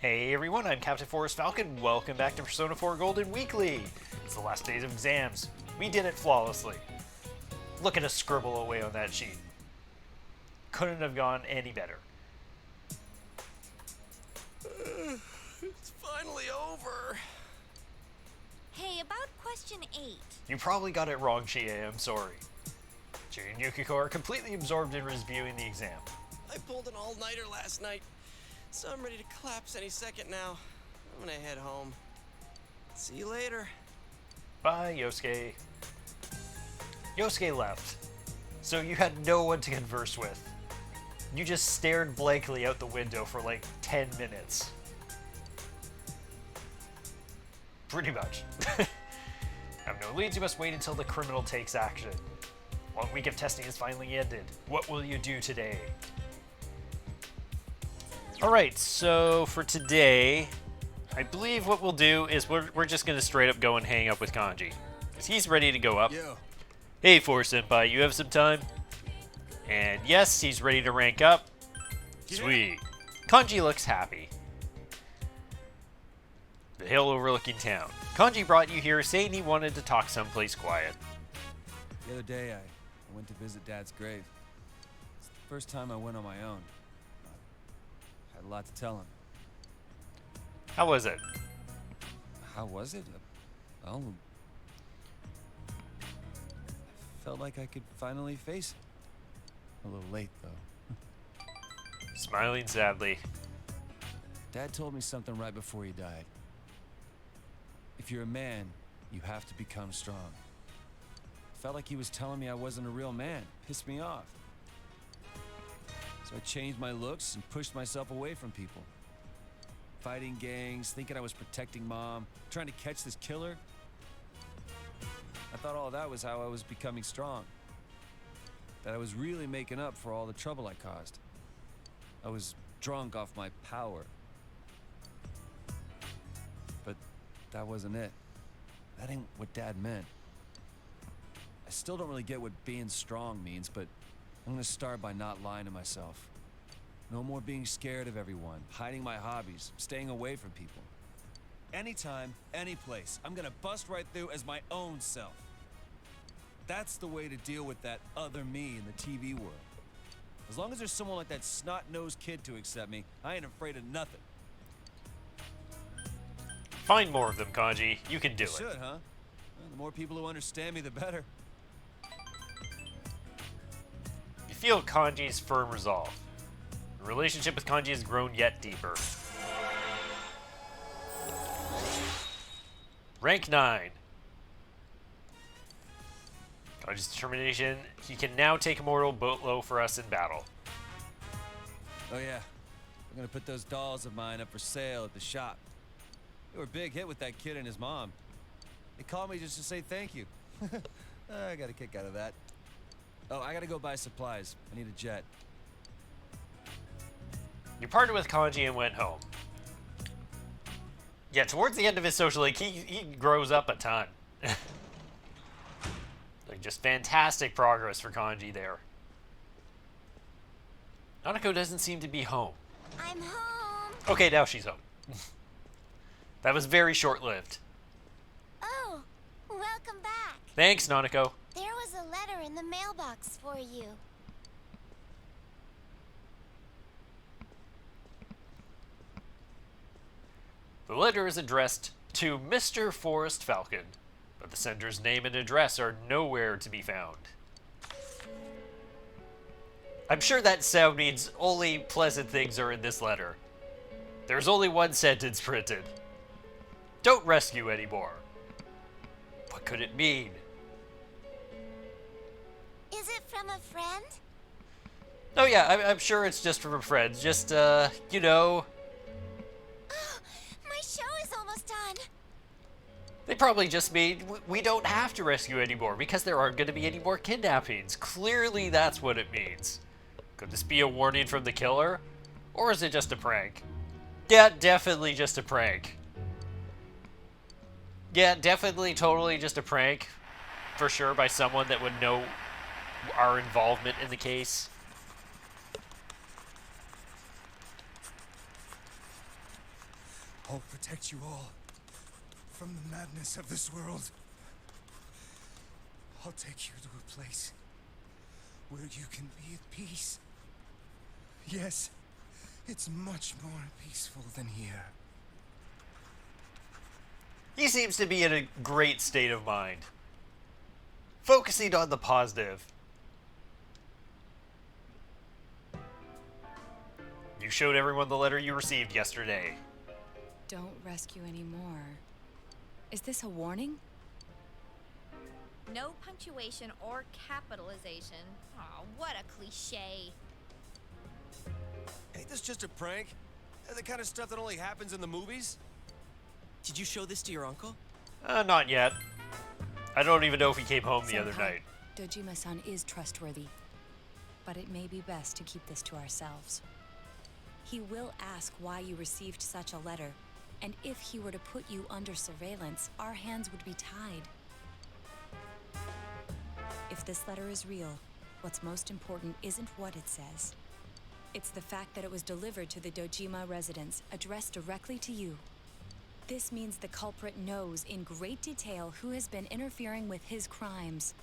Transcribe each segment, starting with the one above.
Hey everyone, I'm Captain Forrest Falcon. Welcome back to Persona 4 Golden Weekly. It's the last days of exams. We did it flawlessly. Look at us scribble away on that sheet. Couldn't have gone any better. It's finally over. Hey, about question 8. You probably got it wrong, Chie. I'm sorry. Chie and Yukiko are completely absorbed in reviewing the exam. I pulled an all-nighter last night, so I'm ready to collapse any second now. I'm gonna head home. See you later. Bye, Yosuke. Yosuke left, so you had no one to converse with. You just stared blankly out the window for like 10 minutes. Pretty much. Have no leads, you must wait until the criminal takes action. 1 week of testing has finally ended. What will you do today? Alright, so for today, I believe what we'll do is we're just going to straight up go and hang up with Kanji. Because he's ready to go up. Yo. Hey, Force Senpai, you have some time? And yes, he's ready to rank up. Sweet. Kanji looks happy. The hill overlooking town. Kanji brought you here saying he wanted to talk someplace quiet. The other day, I went to visit Dad's grave. It's the first time I went on my own. I had a lot to tell him. How was it? How was it? Well, I felt like I could finally face it. A little late, though. Smiling sadly. Dad told me something right before he died. If you're a man, you have to become strong. Felt like he was telling me I wasn't a real man. Pissed me off. So I changed my looks and pushed myself away from people. Fighting gangs, thinking I was protecting Mom, trying to catch this killer. I thought all that was how I was becoming strong. That I was really making up for all the trouble I caused. I was drunk off my power. But that wasn't it. That ain't what Dad meant. I still don't really get what being strong means, but I'm gonna start by not lying to myself. No more being scared of everyone, hiding my hobbies, staying away from people. Anytime, any place, I'm gonna bust right through as my own self. That's the way to deal with that other me in the TV world. As long as there's someone like that snot-nosed kid to accept me, I ain't afraid of nothing. Find more of them, Kanji. You can do it. Should, huh? Well, the more people who understand me, the better. You feel Kanji's firm resolve. The relationship with Kanji has grown yet deeper. Rank 9. Kanji's determination. He can now take a mortal blow for us in battle. Oh yeah, I'm gonna put those dolls of mine up for sale at the shop. They were a big hit with that kid and his mom. They called me just to say thank you. I got a kick out of that. Oh, I gotta go buy supplies. I need a jet. You parted with Kanji and went home. Yeah, towards the end of his social link, he grows up a ton. Like, just fantastic progress for Kanji there. Naoto doesn't seem to be home. I'm home. Okay, now she's home. That was very short-lived. Oh, welcome back. Thanks, Naoto. There was a letter in the mailbox for you. The letter is addressed to Mr. Forrest Falcon, but the sender's name and address are nowhere to be found. I'm sure that sound means only pleasant things are in this letter. There's only one sentence printed. Don't rescue anymore. What could it mean? Is it from a friend? Oh yeah, I'm sure it's just from a friend. Just, you know... My show is almost done. They probably just mean we don't have to rescue anymore because there aren't going to be any more kidnappings. Clearly that's what it means. Could this be a warning from the killer? Or is it just a prank? Yeah, definitely just a prank. Yeah, definitely totally just a prank. For sure, by someone that would know our involvement in the case. I'll protect you all from the madness of this world. I'll take you to a place where you can be at peace. Yes, it's much more peaceful than here. He seems to be in a great state of mind. Focusing on the positive. You showed everyone the letter you received yesterday. Don't rescue anymore. Is this a warning? No punctuation or capitalization. Aw, what a cliche. Ain't this just a prank? The kind of stuff that only happens in the movies? Did you show this to your uncle? Not yet. I don't even know if he came home the other Senpai, night. Dojima-san is trustworthy, but it may be best to keep this to ourselves. He will ask why you received such a letter, and if he were to put you under surveillance, our hands would be tied. If this letter is real, what's most important isn't what it says. It's the fact that it was delivered to the Dojima residence, addressed directly to you. This means the culprit knows in great detail who has been interfering with his crimes.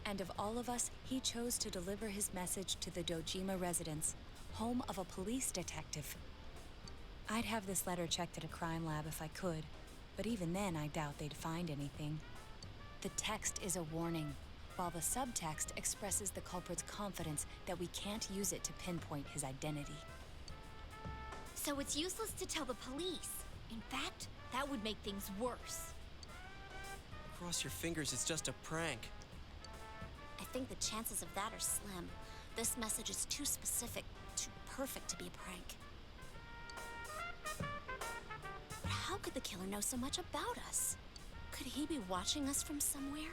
And of all of us, he chose to deliver his message to the Dojima residence, home of a police detective. I'd have this letter checked at a crime lab if I could, but even then I doubt they'd find anything. The text is a warning, while the subtext expresses the culprit's confidence that we can't use it to pinpoint his identity. So it's useless to tell the police. In fact, that would make things worse. Cross your fingers, it's just a prank. I think the chances of that are slim. This message is too specific, too perfect to be a prank. But how could the killer know so much about us? Could he be watching us from somewhere?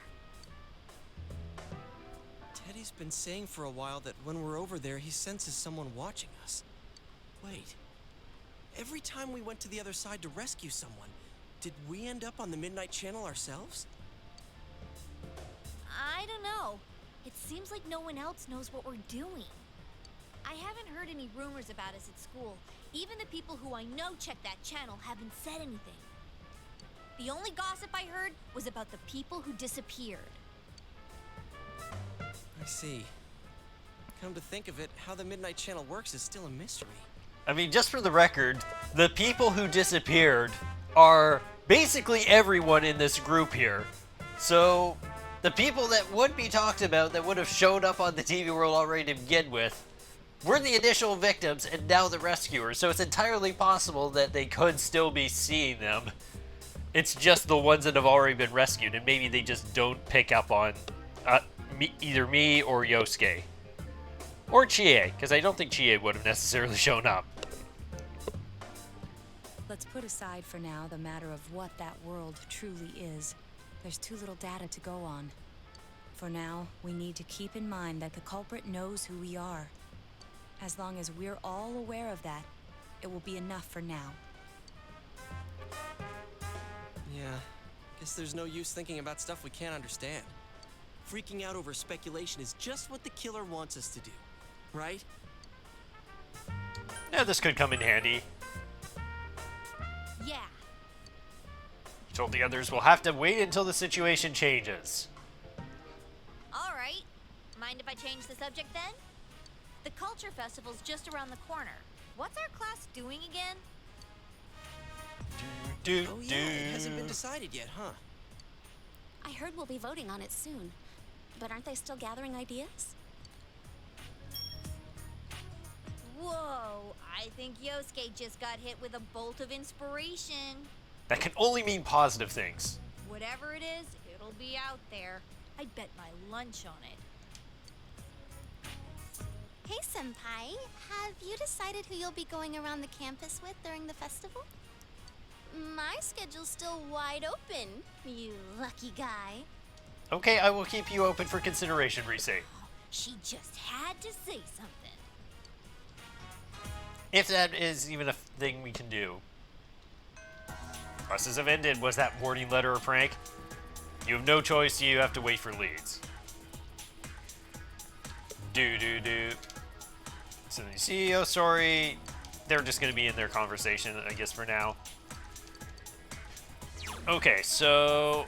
Teddy's been saying for a while that when we're over there, he senses someone watching us. Wait. Every time we went to the other side to rescue someone, did we end up on the Midnight Channel ourselves? I don't know. It seems like no one else knows what we're doing. I haven't heard any rumors about us at school. Even the people who I know check that channel haven't said anything. The only gossip I heard was about the people who disappeared. I see. Come to think of it, how the Midnight Channel works is still a mystery. I mean, just for the record, the people who disappeared are basically everyone in this group here. So, the people that would be talked about that would have showed up on the TV world already to begin with were the initial victims and now the rescuers. So it's entirely possible that they could still be seeing them. It's just the ones that have already been rescued, and maybe they just don't pick up on either me or Yosuke. Or Chie, because I don't think Chie would have necessarily shown up. Let's put aside for now the matter of what that world truly is. There's too little data to go on. For now, we need to keep in mind that the culprit knows who we are. As long as we're all aware of that, it will be enough for now. Yeah, guess there's no use thinking about stuff we can't understand. Freaking out over speculation is just what the killer wants us to do, right? Yeah, this could come in handy. Yeah. He told the others we'll have to wait until the situation changes. All right. Mind if I change the subject then? The Culture Festival's just around the corner. What's our class doing again? Oh yeah, it hasn't been decided yet, huh? I heard we'll be voting on it soon. But aren't they still gathering ideas? Whoa, I think Yosuke just got hit with a bolt of inspiration. That can only mean positive things. Whatever it is, it'll be out there. I'd bet my lunch on it. Hey, Senpai, have you decided who you'll be going around the campus with during the festival? My schedule's still wide open, you lucky guy. Okay, I will keep you open for consideration, Rise. She just had to say something. If that is even a thing we can do. Classes have ended. Was that warning letter a prank? You have no choice, you have to wait for leads. So the CEO, sorry. They're just going to be in their conversation, I guess, for now. Okay, so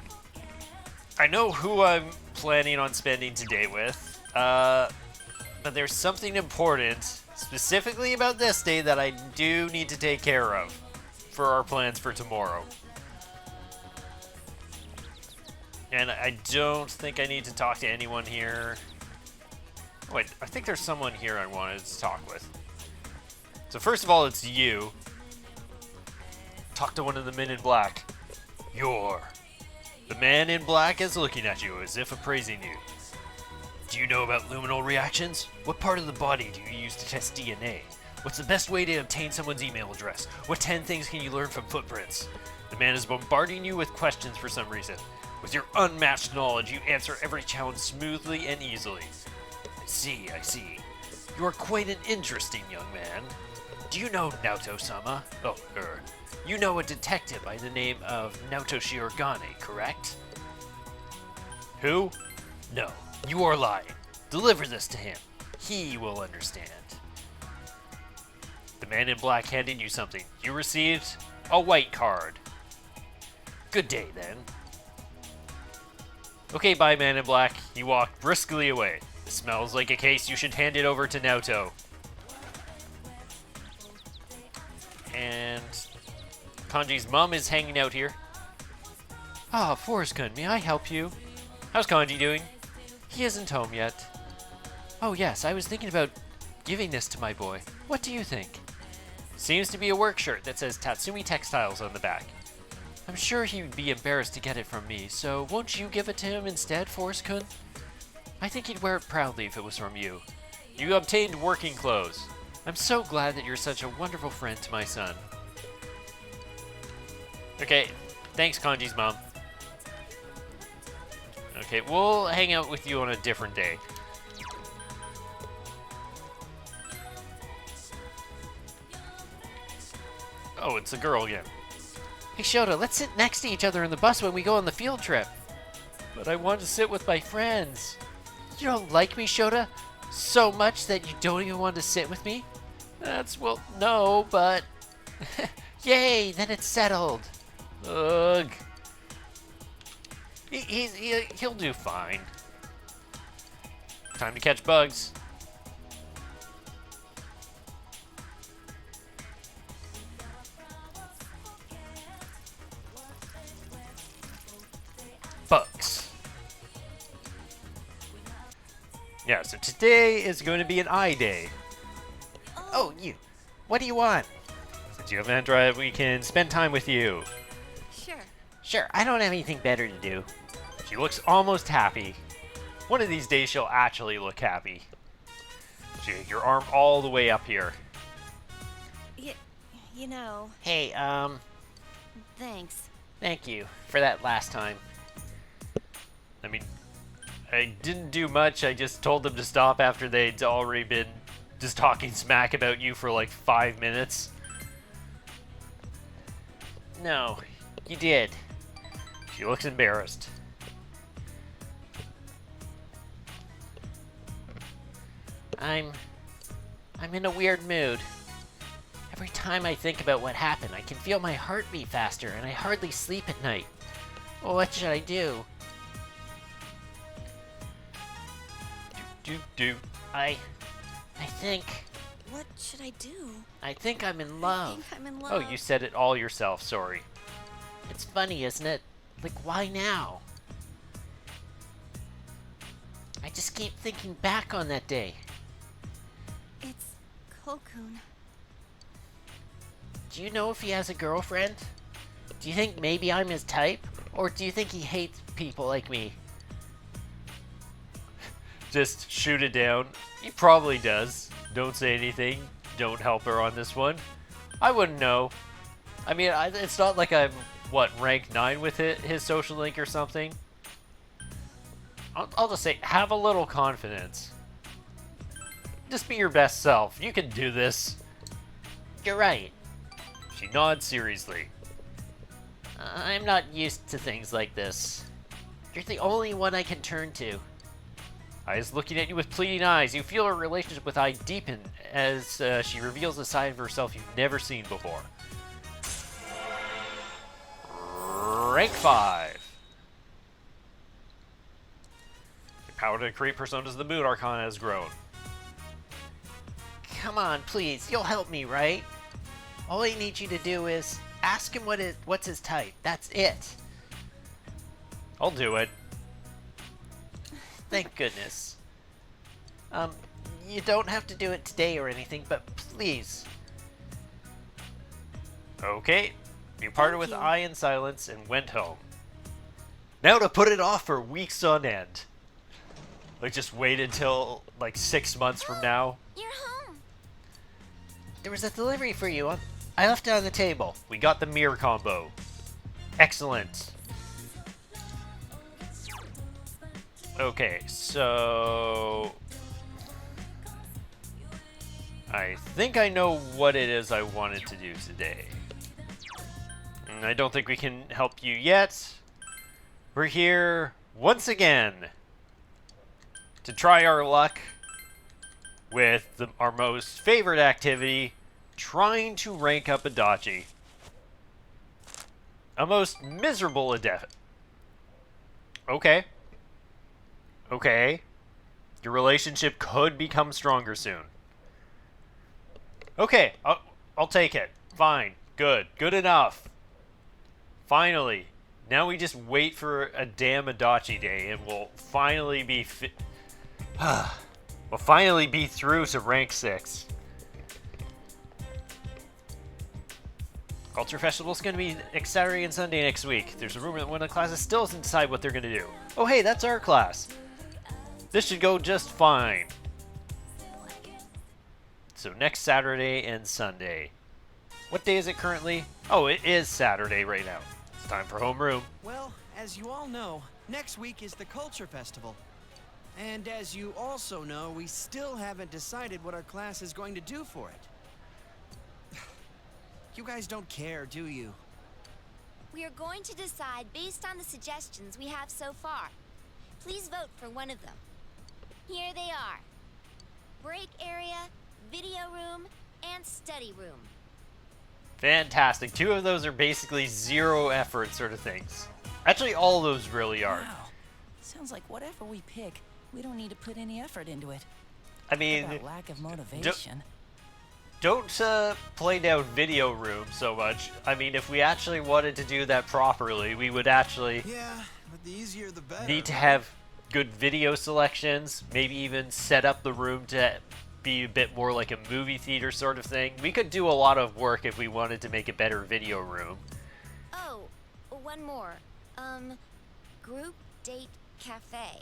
I know who I'm planning on spending today with, but there's something important specifically about this day that I do need to take care of for our plans for tomorrow. And I don't think I need to talk to anyone here. Wait, I think there's someone here I wanted to talk with. So first of all, it's you. Talk to one of the men in black. The man in black is looking at you as if appraising you. Do you know about luminal reactions? What part of the body do you use to test DNA? What's the best way to obtain someone's email address? What 10 things can you learn from footprints? The man is bombarding you with questions for some reason. With your unmatched knowledge, you answer every challenge smoothly and easily. I see. You are quite an interesting young man. Do you know Naoto-sama? Oh, her. You know a detective by the name of Naoto Shioragane, correct? Who? No, you are lying. Deliver this to him. He will understand. The man in black handed you something. You received a white card. Good day, then. Okay, bye, man in black. He walked briskly away. It smells like a case. You should hand it over to Naoto. And Kanji's mom is hanging out here. Ah, Forrest-kun, may I help you? How's Kanji doing? He isn't home yet. Oh yes, I was thinking about giving this to my boy. What do you think? Seems to be a work shirt that says Tatsumi Textiles on the back. I'm sure he would be embarrassed to get it from me, so won't you give it to him instead, Forrest-kun? I think he'd wear it proudly if it was from you. You obtained working clothes. I'm so glad that you're such a wonderful friend to my son. Okay, thanks, Kanji's mom. Okay, we'll hang out with you on a different day. Oh, it's a girl again. Hey, Shota, let's sit next to each other in the bus when we go on the field trip. But I want to sit with my friends. You don't like me, Shota? So much that you don't even want to sit with me? Well, no, but... Yay, then it's settled. Ugh. He'll do fine. Time to catch bugs. Bugs. Yeah, so today is going to be an eye day. Oh, you. What do you want? Since you have an Android, we can spend time with you. Sure, I don't have anything better to do. She looks almost happy. One of these days she'll actually look happy. Chie, your arm all the way up here. You know... Hey, Thanks. thank you for that last time. I mean, I didn't do much. I just told them to stop after they'd already been just talking smack about you for like 5 minutes. No, you did. She looks embarrassed. I'm in a weird mood. Every time I think about what happened, I can feel my heart beat faster, and I hardly sleep at night. Well, what should I do? I think... What should I do? I think I'm in love. I think I'm in love. Oh, you said it all yourself, sorry. It's funny, isn't it? Like, why now? I just keep thinking back on that day. It's Kokun. Do you know if he has a girlfriend? Do you think maybe I'm his type? Or do you think he hates people like me? Just shoot it down. He probably does. Don't say anything. Don't help her on this one. I wouldn't know. I mean, it's not like I'm, rank 9 with his social link or something. I'll just say, have a little confidence. Just be your best self. You can do this. You're right. She nods seriously. I'm not used to things like this. You're the only one I can turn to. I is looking at you with pleading eyes. You feel her relationship with I deepen as she reveals a side of herself you've never seen before. rank 5. The power to create personas of the mood archon has grown. Come on, please. You'll help me, right? All I need you to do is ask him what's his type. That's it. I'll do it. Thank goodness. You don't have to do it today or anything, but please. Okay. You parted with I in silence and went home. Now to put it off for weeks on end. Like, just wait until, like, 6 months from now. You're home. There was a delivery for you. I left it on the table. We got the mirror combo. Excellent. Okay, so... I think I know what it is I wanted to do today. And I don't think we can help you yet. We're here once again to try our luck with our most favorite activity, trying to rank up Adachi. A most miserable adept. Okay. Okay. Your relationship could become stronger soon. Okay, I'll take it. Fine. Good. Good enough. Finally. Now we just wait for a damn Adachi day and we'll finally be we'll finally be through to rank 6. Culture Festival's gonna be next Saturday and Sunday next week. There's a rumor that one of the classes still doesn't decide what they're gonna do. Oh hey, that's our class. This should go just fine. So next Saturday and Sunday. What day is it currently? Oh, it is Saturday right now. It's time for homeroom. Well, as you all know, next week is the Culture Festival. And as you also know, we still haven't decided what our class is going to do for it. You guys don't care, do you? We are going to decide based on the suggestions we have so far. Please vote for one of them. Here they are. Break area, video room, and study room. Fantastic. 2 of those are basically 0 effort sort of things. Actually, all of those really are. Wow. Sounds like whatever we pick, we don't need to put any effort into it. I mean, About lack of motivation. don't play down video room so much. I mean, if we actually wanted to do that properly, we would actually Yeah, but the easier the better. need to have good video selections, maybe even set up the room to be a bit more like a movie theater sort of thing. We could do a lot of work if we wanted to make a better video room. Oh, one more. Group date cafe.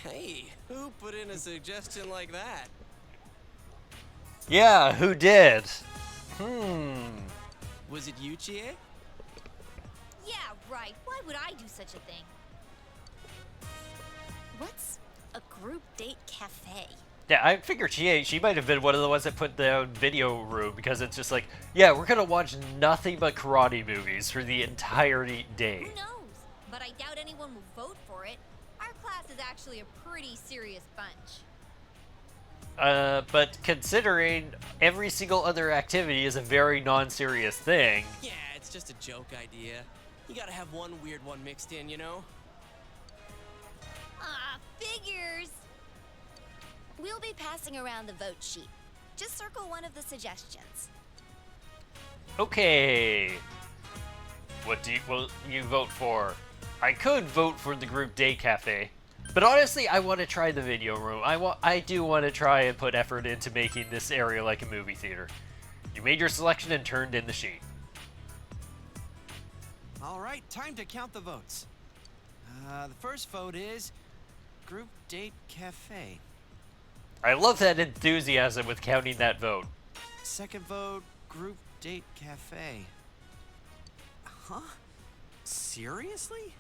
Hey, who put in a suggestion like that? Yeah, who did? Was it you, Chie? Yeah, right. Why would I do such a thing? What's a group date cafe? Yeah, I figured she might have been one of the ones that put down video room because it's just like, yeah, we're gonna watch nothing but karate movies for the entire day. Who knows? But I doubt anyone will vote for it. Our class is actually a pretty serious bunch. But considering every single other activity is a very non-serious thing. Yeah, it's just a joke idea. You gotta have one weird one mixed in, you know? Ah, figures. We'll be passing around the vote sheet. Just circle one of the suggestions. Okay. What will you vote for? I could vote for the group day cafe, but honestly, I want to try the video room. I do want to try and put effort into making this area like a movie theater. You made your selection and turned in the sheet. All right, time to count the votes. The first vote is Group Date Cafe. I love that enthusiasm with counting that vote. Second vote, Group Date Cafe. Huh? Seriously?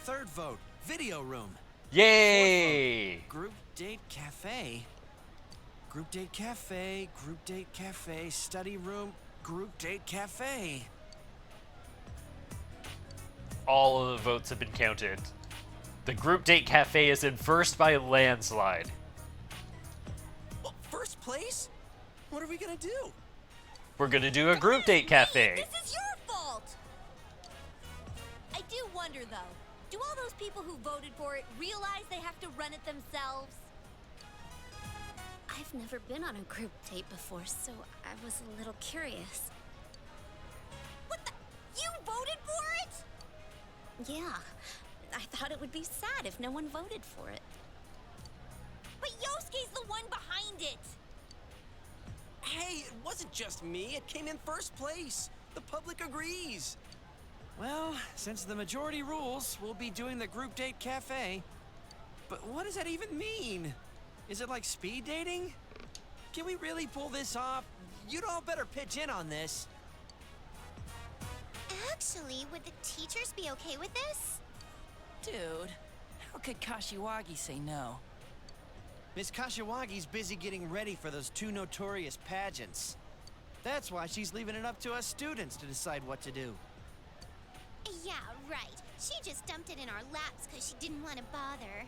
Third vote, Video Room. Yay! Group Date Cafe. Group Date Cafe, Group Date Cafe, Study Room, Group Date Cafe. All of the votes have been counted. The group date cafe is in first by a landslide. Well, first place? What are we gonna do? We're gonna do a group date cafe. This is your wonder, though. Do all those people who voted for it realize they have to run it themselves? I've never been on a group date before, so I was a little curious. What the? You voted for it? Yeah, I thought it would be sad if no one voted for it. But Yosuke's the one behind it. Hey, it wasn't just me. It came in first place. The public agrees. Well, since the majority rules, we'll be doing the group date cafe. But what does that even mean? Is it like speed dating? Can we really pull this off? You'd all better pitch in on this. Actually, would the teachers be okay with this? Dude, how could Kashiwagi say no? Miss Kashiwagi's busy getting ready for those 2 notorious pageants. That's why she's leaving it up to us students to decide what to do. Yeah, right. She just dumped it in our laps because she didn't want to bother.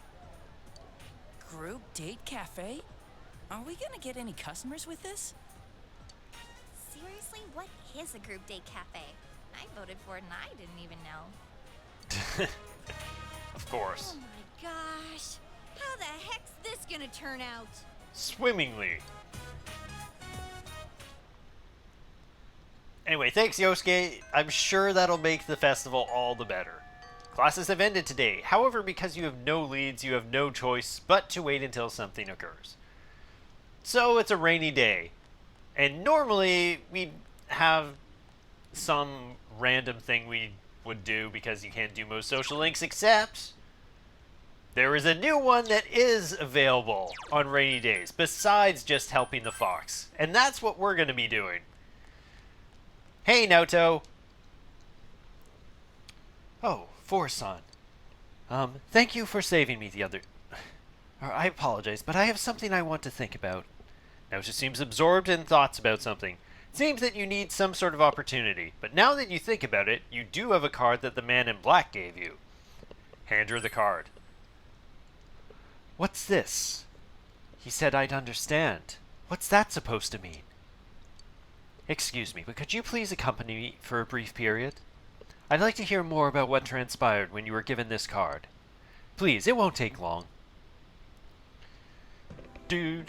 Group date cafe? Are we gonna get any customers with this? Seriously, what is a group date cafe? I voted for it and I didn't even know. Of course. Oh my gosh. How the heck's this gonna turn out? Swimmingly. Anyway, thanks Yosuke. I'm sure that'll make the festival all the better. Classes have ended today. However, because you have no leads, you have no choice but to wait until something occurs. So it's a rainy day. And normally we'd have some random thing we would do because you can't do most social links, except there is a new one that is available on rainy days, besides just helping the fox. And that's what we're going to be doing. Hey, Naoto. Oh, Forsan. Thank you for saving me the other... I apologize, but I have something I want to think about. Naoto seems absorbed in thoughts about something. It seems that you need some sort of opportunity, but now that you think about it, you do have a card that the man in black gave you. Hand her the card. What's this? He said I'd understand. What's that supposed to mean? Excuse me, but could you please accompany me for a brief period? I'd like to hear more about what transpired when you were given this card. Please, it won't take long. Do.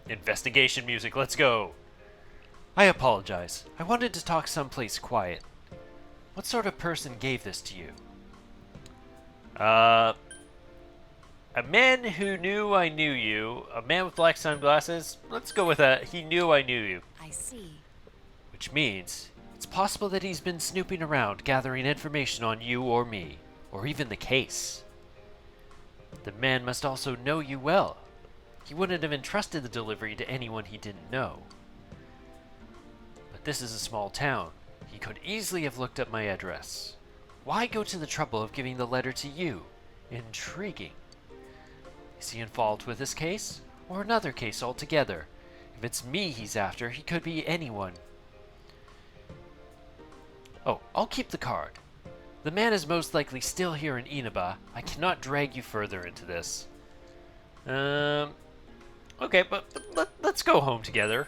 Investigation music, let's go. I apologize. I wanted to talk someplace quiet. What sort of person gave this to you? A man who knew I knew you. A man with black sunglasses. Let's go with that. He knew I knew you. I see. Which means it's possible that he's been snooping around, gathering information on you or me, or even the case. The man must also know you well. He wouldn't have entrusted the delivery to anyone he didn't know. But this is a small town. He could easily have looked up my address. Why go to the trouble of giving the letter to you? Intriguing. Is he in fault with this case, or another case altogether? If it's me he's after, he could be anyone. Oh, I'll keep the card. The man is most likely still here in Inaba. I cannot drag you further into this. Okay, but let's go home together.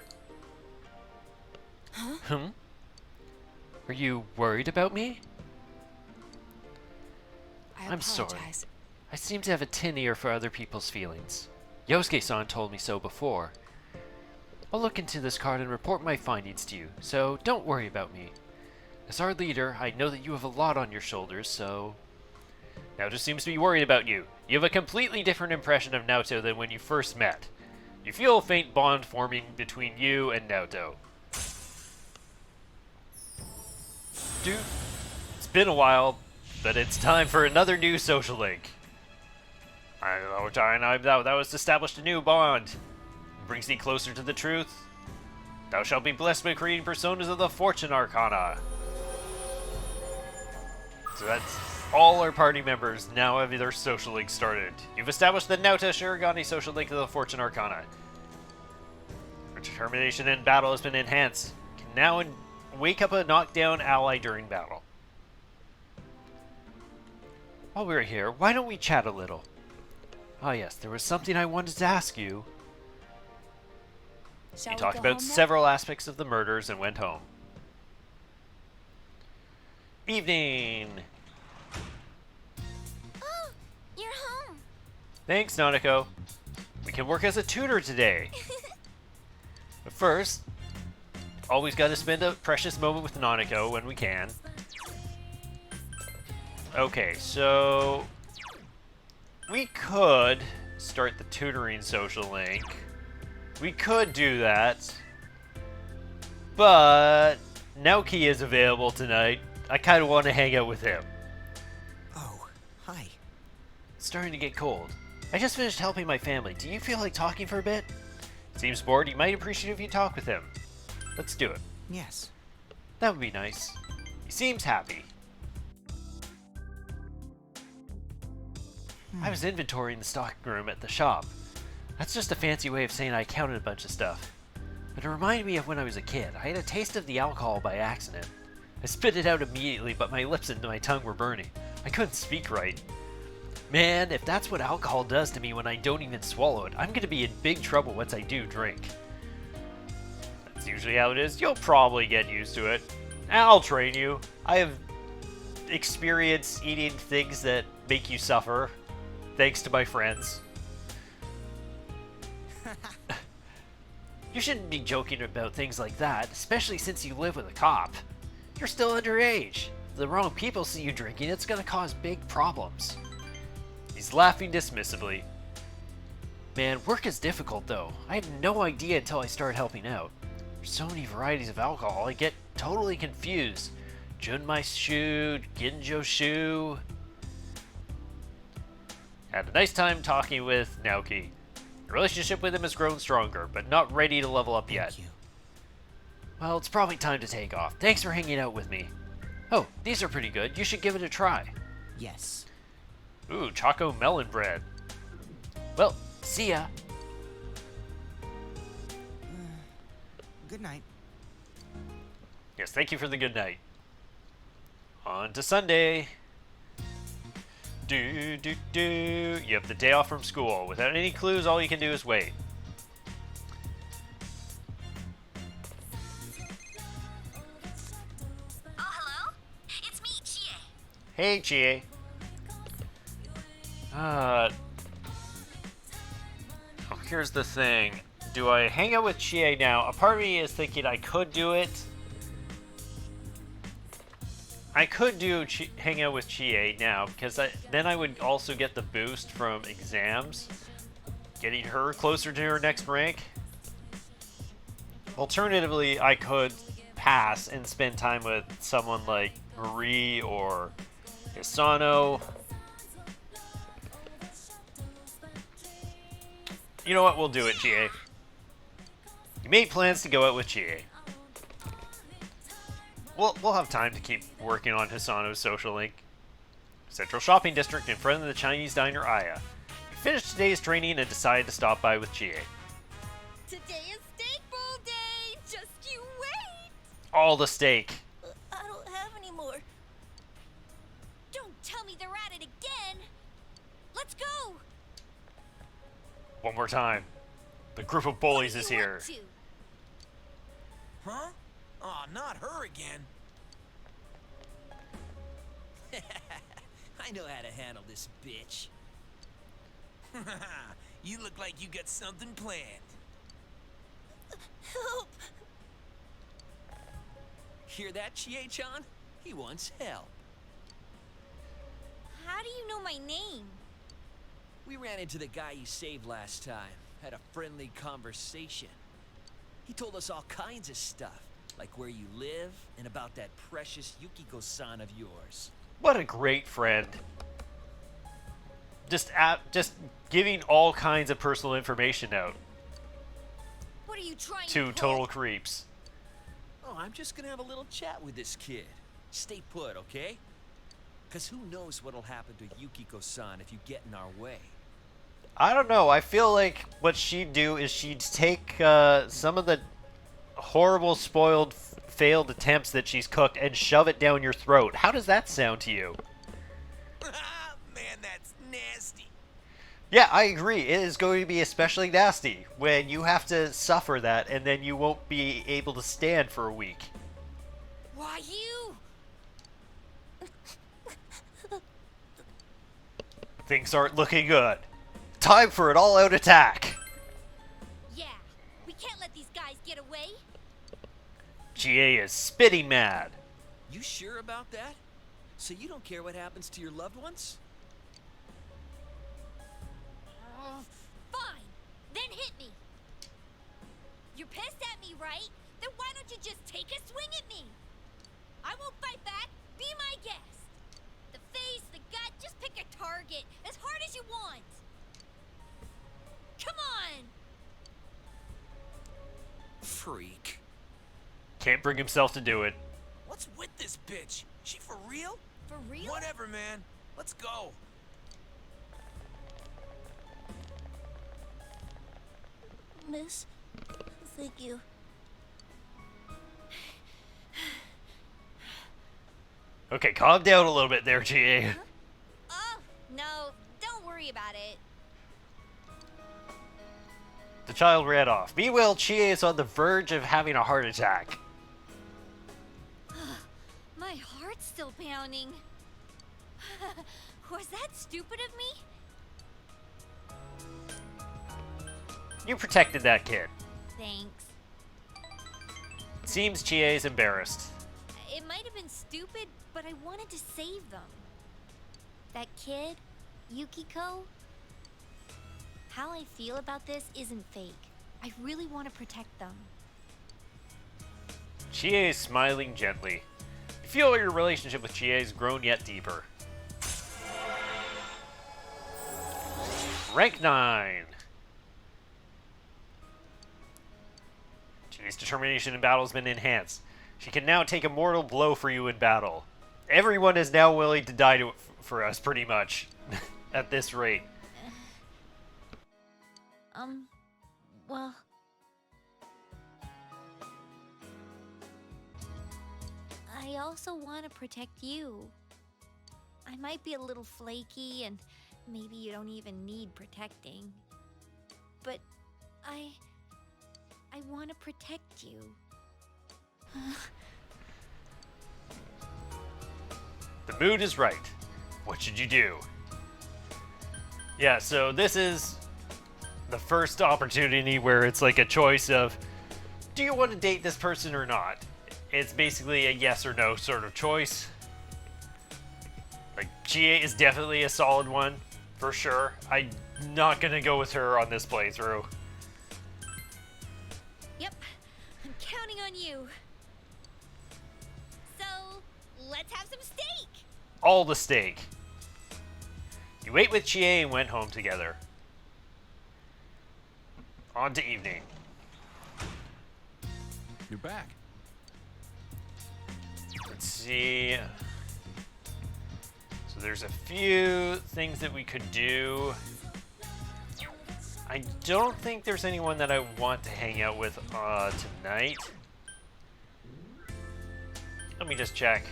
Huh? Are you worried about me? I'm sorry. I seem to have a tin ear for other people's feelings. Yosuke-san told me so before. I'll look into this card and report my findings to you, so don't worry about me. As our leader, I know that you have a lot on your shoulders, so... Naoto seems to be worried about you. You have a completely different impression of Naoto than when you first met. You feel a faint bond forming between you and Naoto. Dude, it's been a while, but it's time for another new social link. That was established a new bond. Brings thee closer to the truth. Thou shalt be blessed with creating personas of the Fortune Arcana. So that's all our party members now have their social link started. You've established the Naoto Shirogane social link of the Fortune Arcana. Your determination in battle has been enhanced. You can now wake up a knockdown ally during battle. While we're here, why don't we chat a little? Ah yes, there was something I wanted to ask you. Shall He we talked go about home then? several aspects of the murders and went home. Evening. Oh, you're home. Thanks, Naoto. We can work as a tutor today. But first, always got to spend a precious moment with Naoto when we can. Okay, so we could start the tutoring social link. We could do that. But Naoki is available tonight. I kind of want to hang out with him. Oh, hi. It's starting to get cold. I just finished helping my family. Do you feel like talking for a bit? Seems bored. You might appreciate if you talk with him. Let's do it. Yes. That would be nice. He seems happy. I was inventorying the stock room at the shop. That's just a fancy way of saying I counted a bunch of stuff. But it reminded me of when I was a kid. I had a taste of the alcohol by accident. I spit it out immediately, but my lips and my tongue were burning. I couldn't speak right. Man, if that's what alcohol does to me when I don't even swallow it, I'm gonna be in big trouble once I do drink. That's usually how it is. You'll probably get used to it. I'll train you. I have experience eating things that make you suffer, thanks to my friends. You shouldn't be joking about things like that, especially since you live with a cop. You're still underage. If the wrong people see you drinking, it's gonna cause big problems. He's laughing dismissively. Man, work is difficult though. I had no idea until I started helping out. There's so many varieties of alcohol, I get totally confused. Junmai-shu, Ginjo-shu. Had a nice time talking with Naoki. Your relationship with him has grown stronger, but not ready to level up yet. Thank you. Well, it's probably time to take off. Thanks for hanging out with me. Oh, these are pretty good. You should give it a try. Yes. Ooh, Choco melon bread. Well, see ya. Good night. Yes, thank you for the good night. On to Sunday. You have the day off from school. Without any clues, all you can do is wait. Oh, hello? It's me, Chie. Hey, Chie. Here's the thing. Do I hang out with Chie now? A part of me is thinking I could do it. I could hang out with Chie now, because then I would also get the boost from exams, getting her closer to her next rank. Alternatively, I could pass and spend time with someone like Marie or Hisano. You know what? We'll do it, Chie. You made plans to go out with Chie. We'll have time to keep working on Hisano's social link. Central Shopping District in front of the Chinese diner Aya. We finished today's training and decided to stop by with Chie. Today is steak bowl day. Just you wait. All the steak. I don't have any more. Don't tell me they're at it again. Let's go. One more time. The group of bullies is here. Huh? Oh, not her again. I know how to handle this bitch. You look like you got something planned. Help. Hear that, Chie-chan? He wants help. How do you know my name? We ran into the guy you saved last time. Had a friendly conversation. He told us all kinds of stuff. Like where you live, and about that precious Yukiko-san of yours. What a great friend. Just giving all kinds of personal information out What are you trying to pull? total creeps. Oh, I'm just gonna have a little chat with this kid. Stay put, okay? Because who knows what'll happen to Yukiko-san if you get in our way. I don't know. I feel like what she'd do is she'd take some of the horrible, spoiled, failed attempts that she's cooked and shove it down your throat. How does that sound to you? Man, that's nasty. Yeah, I agree. It is going to be especially nasty when you have to suffer that and then you won't be able to stand for a week. Why you? Things aren't looking good. Time for an all-out attack. Yeah, we can't let these guys get away. Chie is spitting mad. You sure about that? So you don't care what happens to your loved ones? Fine, then hit me. You're pissed at me, right? Then why don't you just take a swing at me? I won't fight back. Be my guest. The face, the gut, just pick a target as hard as you want. Come on! Freak. Can't bring himself to do it. What's with this bitch? She for real? For real? Whatever, man. Let's go. Miss, thank you. Okay, calm down a little bit there, Chie. Oh, no, don't worry about it. The child ran off. Meanwhile, Chie is on the verge of having a heart attack. My heart's still pounding. Was that stupid of me? You protected that kid. Thanks. Seems Chie is embarrassed. It might have been stupid, but I wanted to save them. That kid, Yukiko, how I feel about this isn't fake. I really want to protect them. Chie is smiling gently. You feel your relationship with Chie has grown yet deeper. Rank 9. Chie's determination in battle has been enhanced. She can now take a mortal blow for you in battle. Everyone is now willing to die for us, pretty much, at this rate. Well... I also want to protect you. I might be a little flaky, and maybe you don't even need protecting. But I want to protect you. The mood is right. What should you do? Yeah, so this is the first opportunity where it's like a choice of, do you want to date this person or not? It's basically a yes or no sort of choice. Like, Chie is definitely a solid one, for sure. I'm not gonna go with her on this playthrough. Yep, I'm counting on you. So, let's have some steak. All the steak. You ate with Chie and went home together. On to evening. You're back. Let's see. So there's a few things that we could do. I don't think there's anyone that I want to hang out with tonight. Let me just check.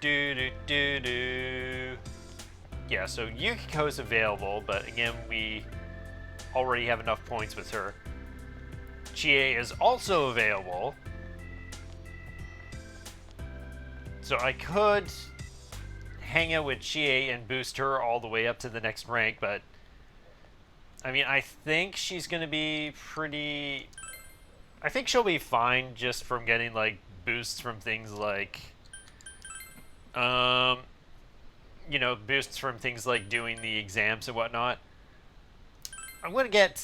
Yeah, so Yukiko's available, but again, we already have enough points with her. Chie is also available. So I could hang out with Chie and boost her all the way up to the next rank, but I mean, I think she's gonna be pretty... I think she'll be fine just from getting like boosts from things like you know, boosts from things like doing the exams and whatnot. I'm gonna get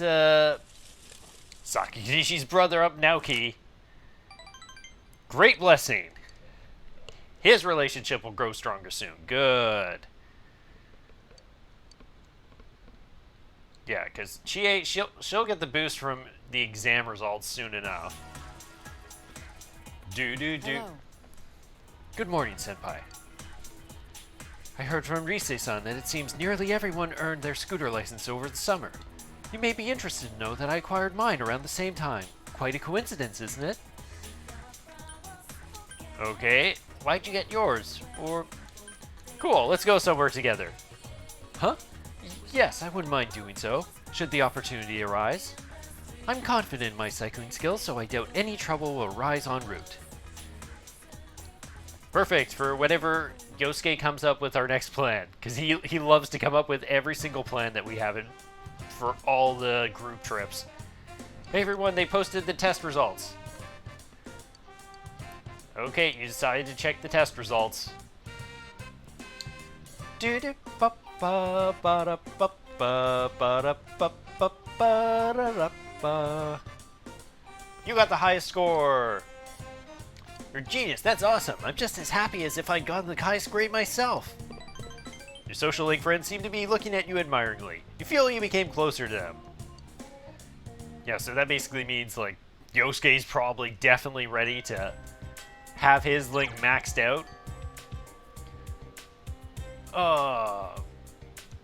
Sakishi's brother up, Naoki. Great blessing. His relationship will grow stronger soon. Good. Yeah, because she'll get the boost from the exam results soon enough. Hello. Good morning, Senpai. I heard from Rise-san that it seems nearly everyone earned their scooter license over the summer. You may be interested to know that I acquired mine around the same time. Quite a coincidence, isn't it? Okay, why'd you get yours? Or... Cool, let's go somewhere together. Huh? Yes, I wouldn't mind doing so, should the opportunity arise. I'm confident in my cycling skills, so I doubt any trouble will arise en route. Perfect for whenever Yosuke comes up with our next plan, because he loves to come up with every single plan that we have in, for all the group trips. Hey everyone, they posted the test results. Okay, you decided to check the test results. You got the highest score. You're a genius, that's awesome. I'm just as happy as if I'd gotten the highest grade myself. Your social link friends seem to be looking at you admiringly. You feel you became closer to them. Yeah, so that basically means, like, Yosuke's probably definitely ready to have his link maxed out.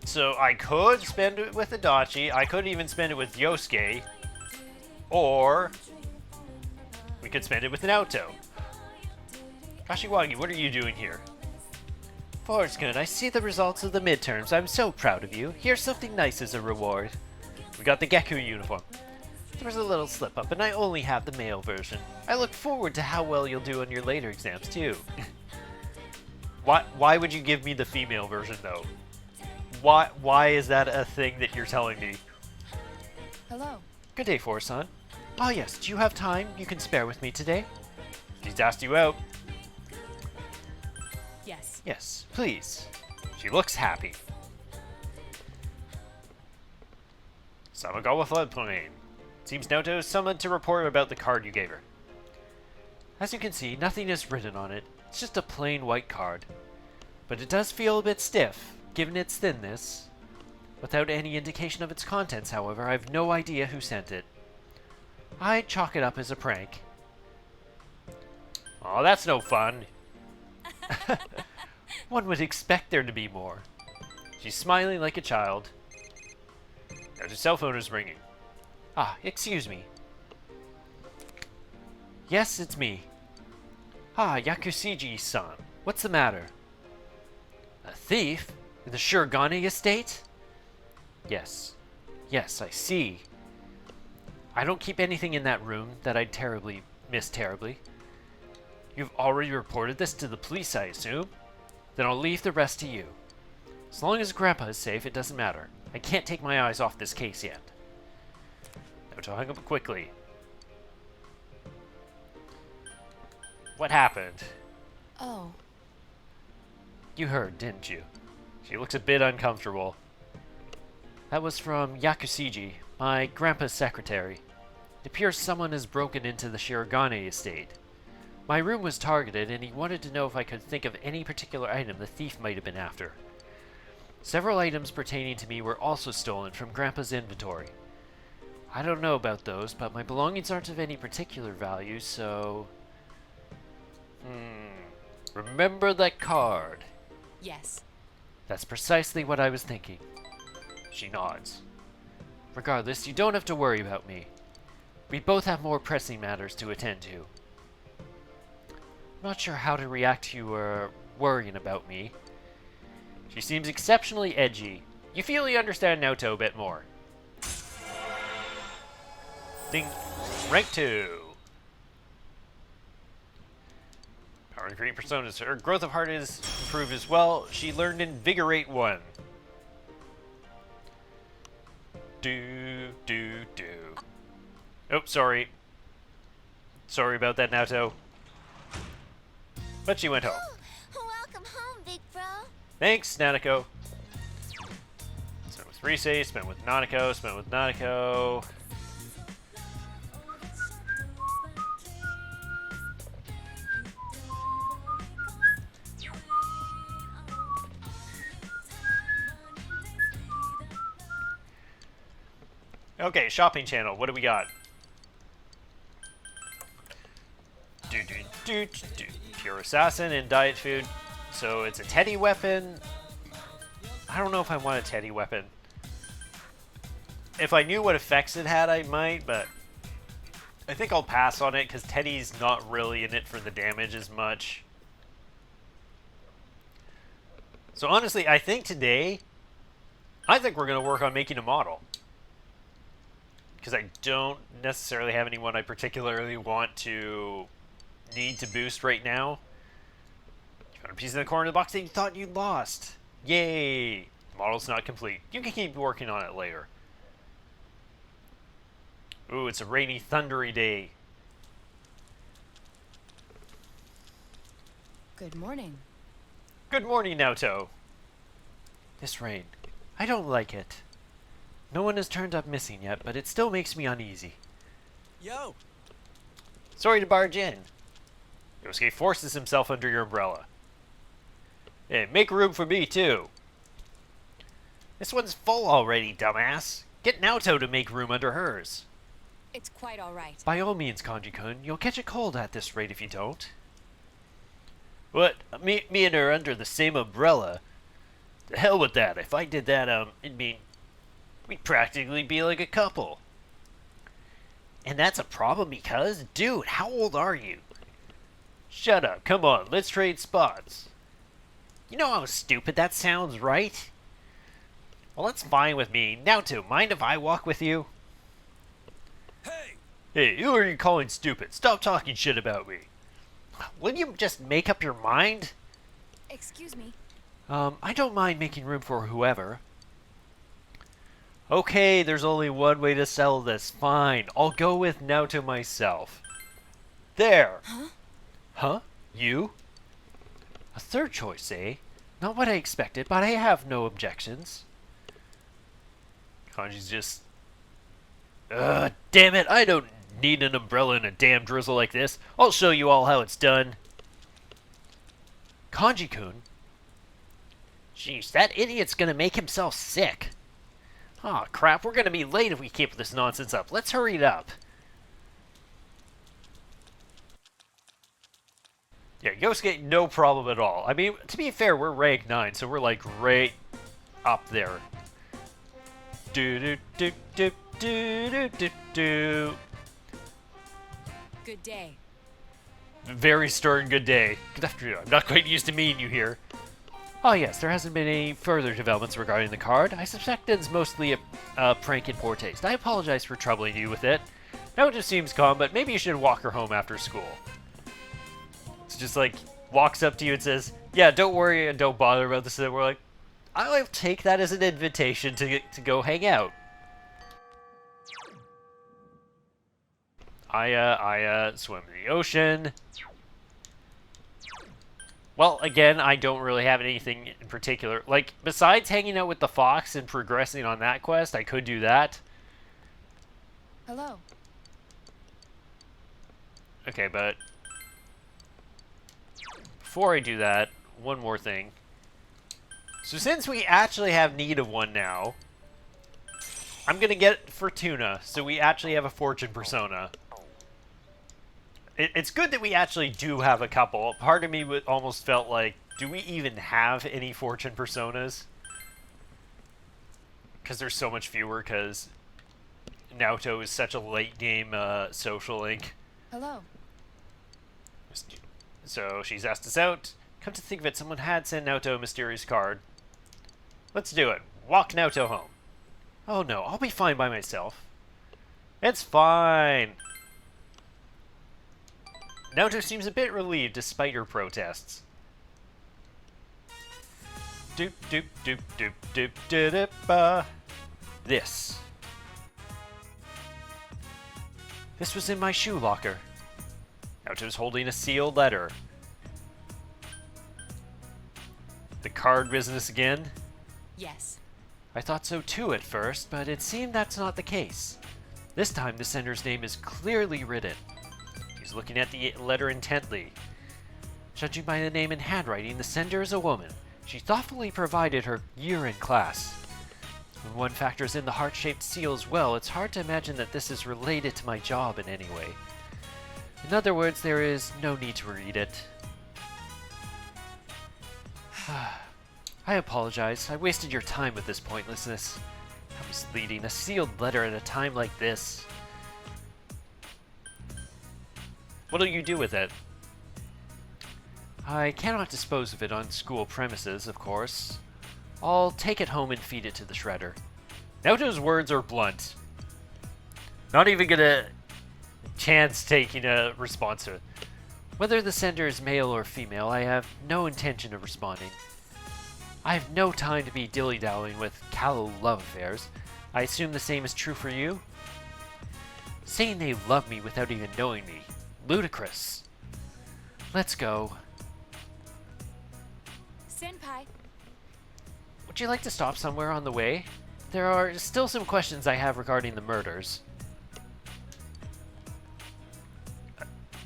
So I could spend it with Adachi, I could even spend it with Yosuke, or we could spend it with Naoto. Kashiwagi, what are you doing here? Forrest good, I see the results of the midterms. I'm so proud of you. Here's something nice as a reward. We got the Geku uniform. There was a little slip up, and I only have the male version. I look forward to how well you'll do on your later exams, too. Why would you give me the female version, though? Why is that a thing that you're telling me? Hello. Good day, Forsan. Ah, yes, do you have time you can spare with me today? She's asked you out. Yes. Yes, please. She looks happy. Samagawa floodplain. Seems Naoto is summoned to report about the card you gave her. As you can see, nothing is written on it. It's just a plain white card. But it does feel a bit stiff, given its thinness. Without any indication of its contents, however, I have no idea who sent it. I'd chalk it up as a prank. Oh, that's no fun. One would expect there to be more. She's smiling like a child. Now her cell phone is ringing. Ah, excuse me. Yes, it's me. Ah, Yakusiji-san. What's the matter? A thief? In the Shirogane estate? Yes. Yes, I see. I don't keep anything in that room that I'd miss terribly. You've already reported this to the police, I assume? Then I'll leave the rest to you. As long as Grandpa is safe, it doesn't matter. I can't take my eyes off this case yet. Naoto hung up quickly. What happened? Oh. You heard, didn't you? She looks a bit uncomfortable. That was from Yakusiji, my grandpa's secretary. It appears someone has broken into the Shirogane estate. My room was targeted, and he wanted to know if I could think of any particular item the thief might have been after. Several items pertaining to me were also stolen from Grandpa's inventory. I don't know about those, but my belongings aren't of any particular value, so... Remember that card? Yes. That's precisely what I was thinking. She nods. Regardless, you don't have to worry about me. We both have more pressing matters to attend to. I'm not sure how to react to you worrying about me. She seems exceptionally edgy. You feel you understand Naoto a bit more. Ding. Rank 2. Power and create personas. Her growth of heart is improved as well. She learned Invigorate 1. Do. Oh, sorry. Sorry about that, Naoto. But she went home. Welcome home, big bro. Thanks, Nanako. Spent with Rise, spent with Nanako. Okay, shopping channel. What do we got? Pure assassin and diet food. So it's a teddy weapon. I don't know if I want a teddy weapon. If I knew what effects it had, I might, but I think I'll pass on it because Teddy's not really in it for the damage as much. So honestly, I think today, I think we're going to work on making a model. Because I don't necessarily have anyone I particularly need to boost right now. Found a piece in the corner of the box that you thought you'd lost. Yay! The model's not complete. You can keep working on it later. Ooh, it's a rainy, thundery day. Good morning. Good morning, Naoto. This rain. I don't like it. No one has turned up missing yet, but it still makes me uneasy. Yo! Sorry to barge in. Yosuke forces himself under your umbrella. Hey, make room for me, too. This one's full already, dumbass. Get Naoto to make room under hers. It's quite all right. By all means, Kanji-kun. You'll catch a cold at this rate if you don't. What? Me and her under the same umbrella? The hell with that. If I did that, it'd mean we'd practically be like a couple. And that's a problem because, dude, how old are you? Shut up. Come on, let's trade spots. You know how stupid that sounds, right? Well, that's fine with me. Naoto, mind if I walk with you? Hey! Hey, who are you calling stupid? Stop talking shit about me. Will you just make up your mind? Excuse me. I don't mind making room for whoever. Okay, there's only one way to settle this. Fine, I'll go with Naoto myself. There! Huh? Huh? You? A third choice, eh? Not what I expected, but I have no objections. Kanji's just... damn it, I don't need an umbrella in a damn drizzle like this. I'll show you all how it's done. Kanji-kun? Jeez, that idiot's gonna make himself sick. Aw, crap, we're gonna be late if we keep this nonsense up. Let's hurry it up. Yeah, Yosuke, no problem at all. I mean, to be fair, we're rank 9, so we're like right up there. Do do do do do do do do. Good day. Very stern good day. Good afternoon. I'm not quite used to meeting you here. Oh yes, there hasn't been any further developments regarding the card. I suspect it's mostly a prank in poor taste. I apologize for troubling you with it. Now it just seems calm, but maybe you should walk her home after school. It's just like, walks up to you and says, yeah, don't worry and don't bother about this. And we're like, I'll take that as an invitation to go hang out. I swim in the ocean. Well, again, I don't really have anything in particular. Like, besides hanging out with the fox and progressing on that quest, I could do that. Hello. Okay, but before I do that, one more thing. So since we actually have need of one now, I'm going to get Fortuna, so we actually have a fortune persona. It's good that we actually do have a couple. Part of me almost felt like, do we even have any fortune personas? Because there's so much fewer, because Naoto is such a late game social link. Hello. So she's asked us out. Come to think of it, someone had sent Naoto a mysterious card. Let's do it. Walk Naoto home. Oh no, I'll be fine by myself. It's fine. Naoto seems a bit relieved despite your protests. Doop doop doop doop doop doop doop. This. This was in my shoe locker. Naoto's holding a sealed letter. The card business again? Yes. I thought so too at first, but it seemed that's not the case. This time the sender's name is clearly written. He's looking at the letter intently. Judging by the name and handwriting, the sender is a woman. She thoughtfully provided her year in class. When one factors in the heart-shaped seal as well, it's hard to imagine that this is related to my job in any way. In other words, there is no need to read it. I apologize. I wasted your time with this pointlessness. I was leading a sealed letter at a time like this. What'll you do with it? I cannot dispose of it on school premises, of course. I'll take it home and feed it to the shredder. Naoto's words are blunt. Not even gonna chance taking a response to it. Whether the sender is male or female, I have no intention of responding. I have no time to be dilly-dallying with callow love affairs. I assume the same is true for you? Saying they love me without even knowing me. Ludicrous. Let's go. Senpai. Would you like to stop somewhere on the way? There are still some questions I have regarding the murders.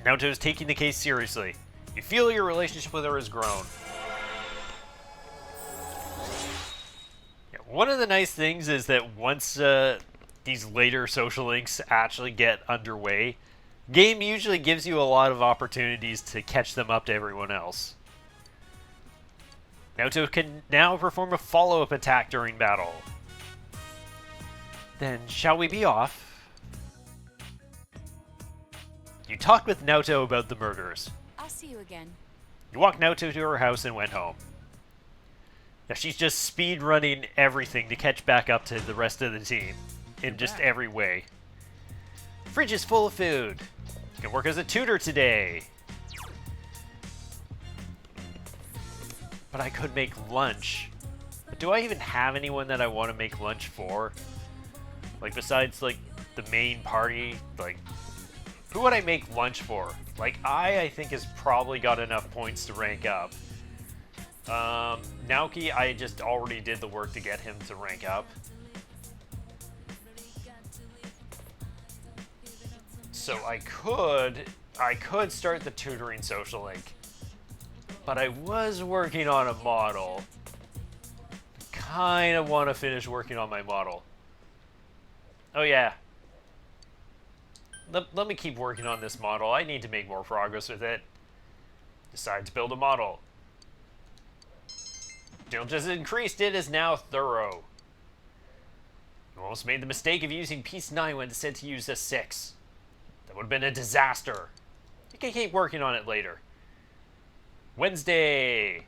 Naoto's taking the case seriously. You feel your relationship with her has grown. Yeah, one of the nice things is that once these later social links actually get underway, game usually gives you a lot of opportunities to catch them up to everyone else. Naoto can now perform a follow-up attack during battle. Then, shall we be off? You talked with Naoto about the murders. I'll see you again. You walked Naoto to her house and went home. Now she's just speed running everything to catch back up to the rest of the team in just every way. Fridge is full of food. You can work as a tutor today. But I could make lunch. But do I even have anyone that I want to make lunch for? Like, besides, like, the main party? Like, who would I make lunch for? Like, I think, has probably got enough points to rank up. Naoki, I just already did the work to get him to rank up. So I could start the tutoring social link. But I was working on a model. Kind of want to finish working on my model. Oh yeah. Let me keep working on this model. I need to make more progress with it. Decide to build a model. Still just increased it is now thorough. You almost made the mistake of using piece 9 when it said to use a 6. That would have been a disaster. You can keep working on it later. Wednesday.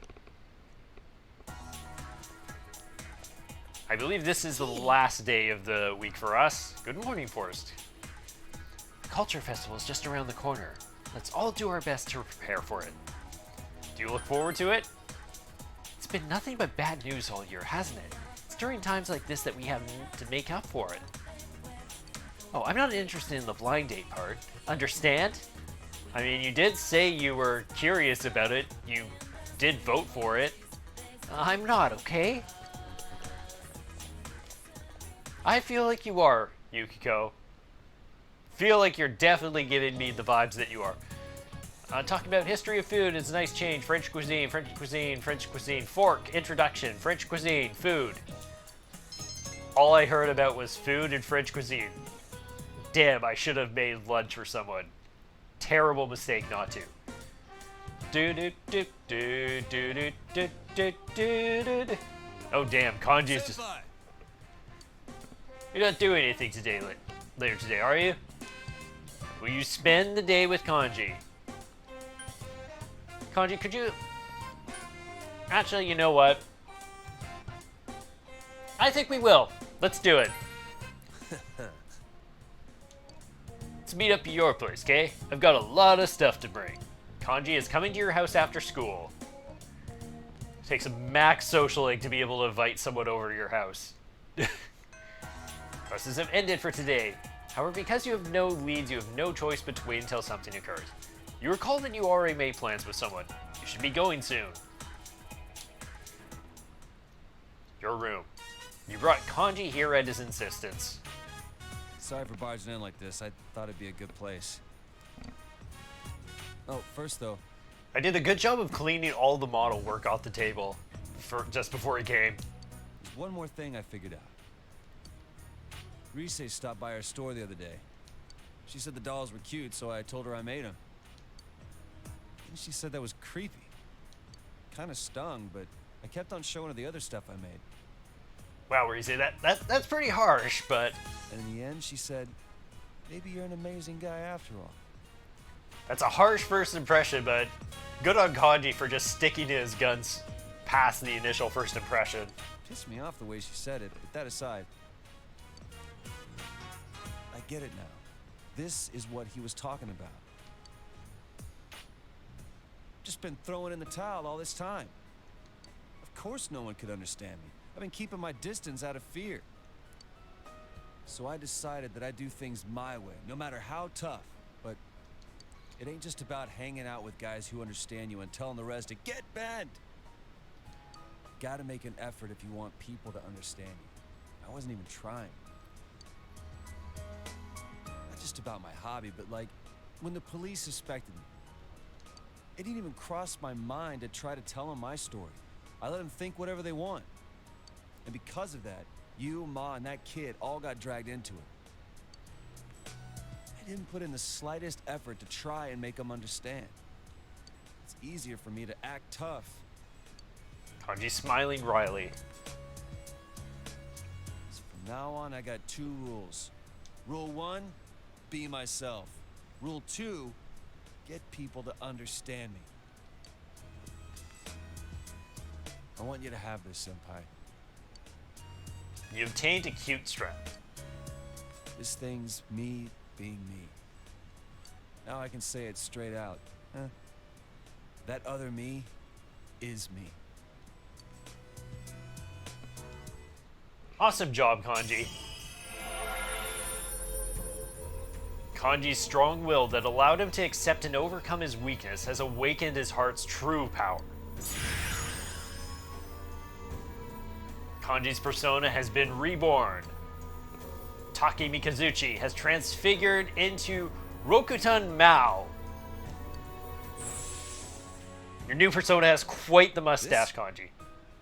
I believe this is the last day of the week for us. Good morning, Forrest. The Culture Festival is just around the corner. Let's all do our best to prepare for it. Do you look forward to it? It's been nothing but bad news all year, hasn't it? It's during times like this that we have to make up for it. Oh, I'm not interested in the blind date part. Understand? I mean, you did say you were curious about it. You did vote for it. I'm not, okay? I feel like you are, Yukiko. Feel like you're definitely giving me the vibes that you are. Talking about history of food is a nice change. French cuisine, French cuisine, French cuisine. Fork, introduction, French cuisine, food. All I heard about was food and French cuisine. Damn, I should have made lunch for someone. Terrible mistake not to. Oh damn, Kanji's just... You're not doing anything today, later today, are you? Will you spend the day with Kanji? Kanji, could you... Actually, you know what? I think we will. Let's do it. Let's meet up at your place, okay? I've got a lot of stuff to bring. Kanji is coming to your house after school. It takes a max social link to be able to invite someone over to your house. Classes have ended for today. However, because you have no leads, you have no choice but to wait until something occurs. You recall that you already made plans with someone. You should be going soon. Your room. You brought Kanji here at his insistence. Sorry for barging in like this. I thought it'd be a good place. Oh, first though. I did a good job of cleaning all the model work off the table just before he came. There's one more thing I figured out. Rise stopped by our store the other day. She said the dolls were cute, so I told her I made them. And she said that was creepy. Kinda stung, but I kept on showing her the other stuff I made. Wow, Rise, that's pretty harsh, but... And in the end, she said, maybe you're an amazing guy after all. That's a harsh first impression, but good on Kanji for just sticking to his guns past the initial first impression. Pissed me off the way she said it, but that aside, I get it now. This is what he was talking about. just been throwing in the towel all this time. Of course no one could understand me. I've been keeping my distance out of fear. So I decided that I'd do things my way, no matter how tough. But it ain't just about hanging out with guys who understand you and telling the rest to get bent. Gotta make an effort if you want people to understand you. I wasn't even trying. Not just about my hobby, but like, when the police suspected me, it didn't even cross my mind to try to tell them my story. I let them think whatever they want. And because of that, you, Ma, and that kid all got dragged into it. I didn't put in the slightest effort to try and make them understand. It's easier for me to act tough. Kanji smiling wryly. So from now on, I got 2 rules. Rule 1, be myself. Rule 2, get people to understand me. I want you to have this, Senpai. You obtained a cute strap. This thing's me being me. Now I can say it straight out. That other me is me. Awesome job, Kanji. Kanji's strong will that allowed him to accept and overcome his weakness has awakened his heart's true power. Kanji's persona has been reborn. Taki Mikazuchi has transfigured into Rokutan Mao. Your new persona has quite the mustache, Kanji.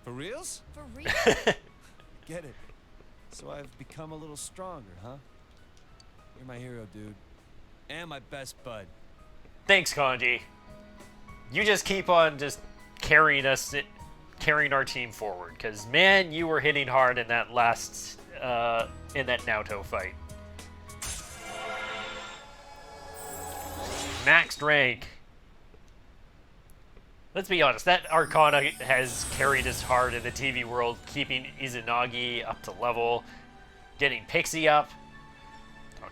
For reals? For real? Get it. So I've become a little stronger, huh? You're my hero, dude. And my best bud. Thanks, Kanji. You just keep on just carrying our team forward, because man, you were hitting hard in that last in that Naoto fight. Maxed rank. Let's be honest, that Arcana has carried us hard in the TV world, keeping Izanagi up to level, getting Pixie up.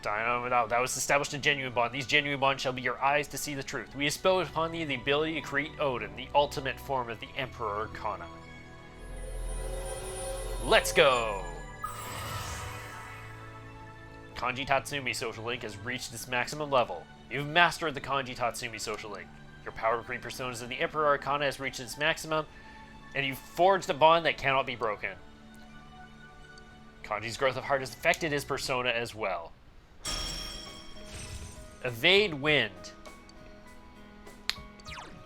No, that was established a genuine bond. These genuine bonds shall be your eyes to see the truth. We bestow upon thee the ability to create Odin, the ultimate form of the Emperor Arcana. Let's go! Kanji Tatsumi Social Link has reached its maximum level. You've mastered the Kanji Tatsumi Social Link. Your power of personas of the Emperor Arcana has reached its maximum, and you've forged a bond that cannot be broken. Kanji's growth of heart has affected his persona as well. Evade wind.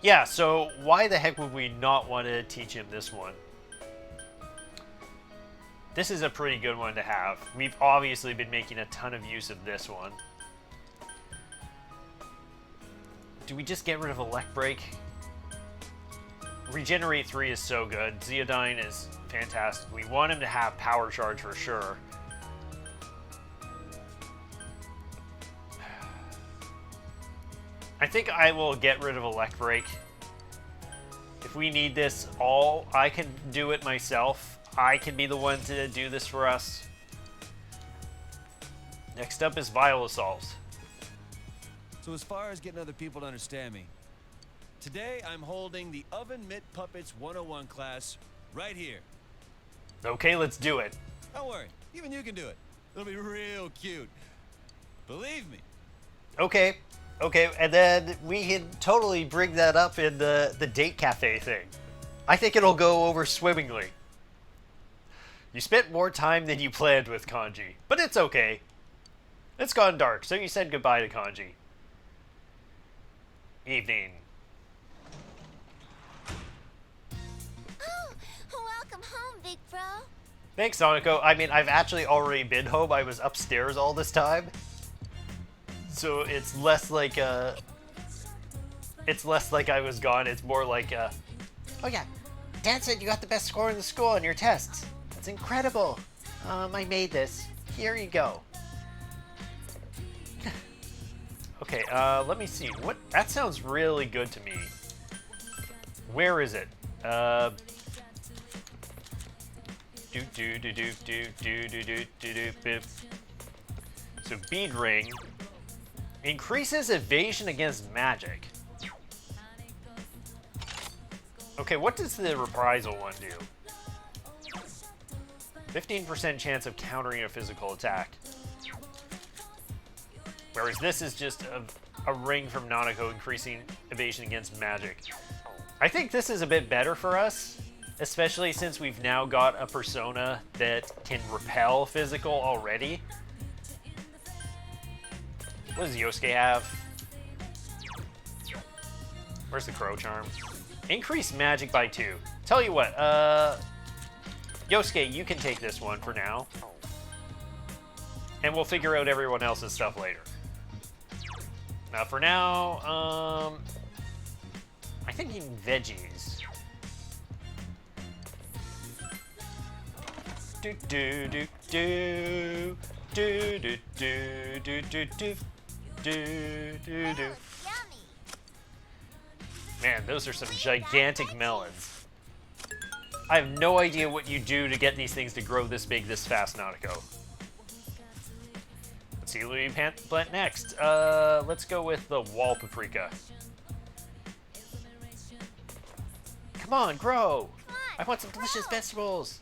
Yeah, so why the heck would we not want to teach him this one? This is a pretty good one to have. We've obviously been making a ton of use of this one. Do we just get rid of Elect Break? Regenerate 3 is so good. Zeodyne is fantastic. We want him to have Power Charge for sure. I think I will get rid of Elect Break. If we need this all, I can do it myself. I can be the one to do this for us. Next up is Vile Assault. So as far as getting other people to understand me, today I'm holding the Oven Mitt Puppets 101 class right here. Okay, let's do it. Don't worry, even you can do it. It'll be real cute. Believe me. Okay, and then we can totally bring that up in the date cafe thing. I think it'll go over swimmingly. You spent more time than you planned with Kanji, but it's okay. It's gone dark, so you said goodbye to Kanji. Evening. Oh, welcome home, big bro. Thanks, Sonoko. I mean, I've actually already been home. I was upstairs all this time. So it's less like I was gone. It's more like Oh yeah, Dad said you got the best score in the school on your tests. That's incredible. I made this. Here you go. Okay, let me see. What? That sounds really good to me. Where is it? So bead ring increases evasion against magic. Okay, what does the reprisal one do? 15% chance of countering a physical attack. Whereas this is just a ring from Naoto increasing evasion against magic. I think this is a bit better for us, especially since we've now got a persona that can repel physical already. What does Yosuke have? Where's the Crow Charm? Increase magic by 2. Tell you what, Yosuke, you can take this one for now. And we'll figure out everyone else's stuff later. Now, for now, I'm thinking veggies. Do do do do do do do do do do do do do. Man, those are some gigantic melons. I have no idea what you do to get these things to grow this big this fast, Nautico. Let's see what we plant next. Let's go with the wall paprika. Come on, grow! Come on, I want some delicious grow. vegetables.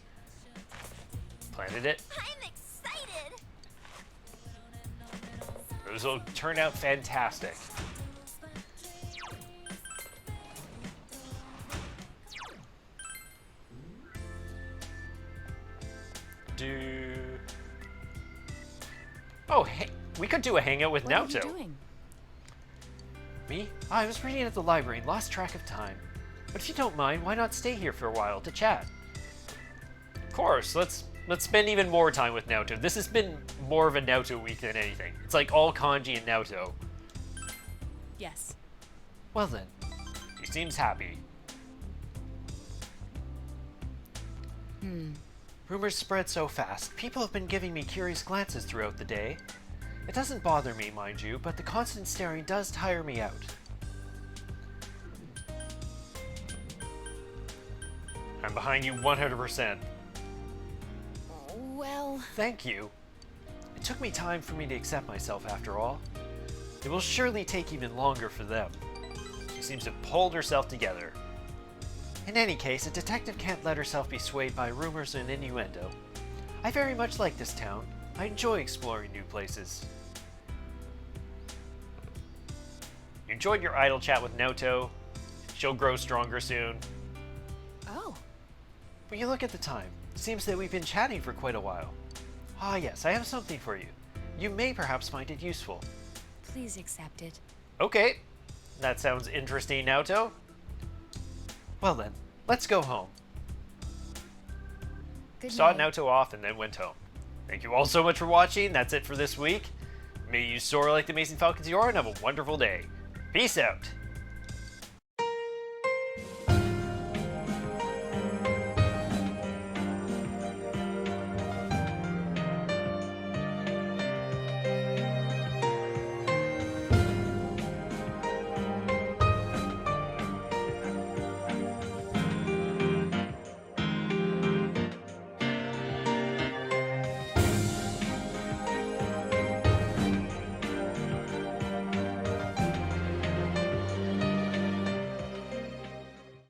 Planted it. I'm excited. Those will turn out fantastic. Oh, hey, we could do a hangout with What are you Naoto. doing? Me? I was reading at the library and lost track of time. But if you don't mind, why not stay here for a while to chat? Of course, let's spend even more time with Naoto. This has been more of a Naoto week than anything. It's like all Kanji and Naoto. Yes. Well then, he seems happy. Rumors spread so fast. People have been giving me curious glances throughout the day. It doesn't bother me, mind you, but the constant staring does tire me out. I'm behind you 100%. Well, Thank you. It took me time for me to accept myself after all. It will surely take even longer for them. She seems to have pulled herself together. In any case, a detective can't let herself be swayed by rumors and innuendo. I very much like this town. I enjoy exploring new places. You enjoyed your idle chat with Naoto. She'll grow stronger soon. oh, When you look at the time, it seems that we've been chatting for quite a while. Ah yes, I have something for you. You may perhaps find it useful. please accept it. Okay, that sounds interesting, Naoto. Well then, let's go home. Good Saw night. Naoto off and then went home. Thank you all so much for watching. That's it for this week. May you soar like the amazing falcons you are and have a wonderful day. Peace out.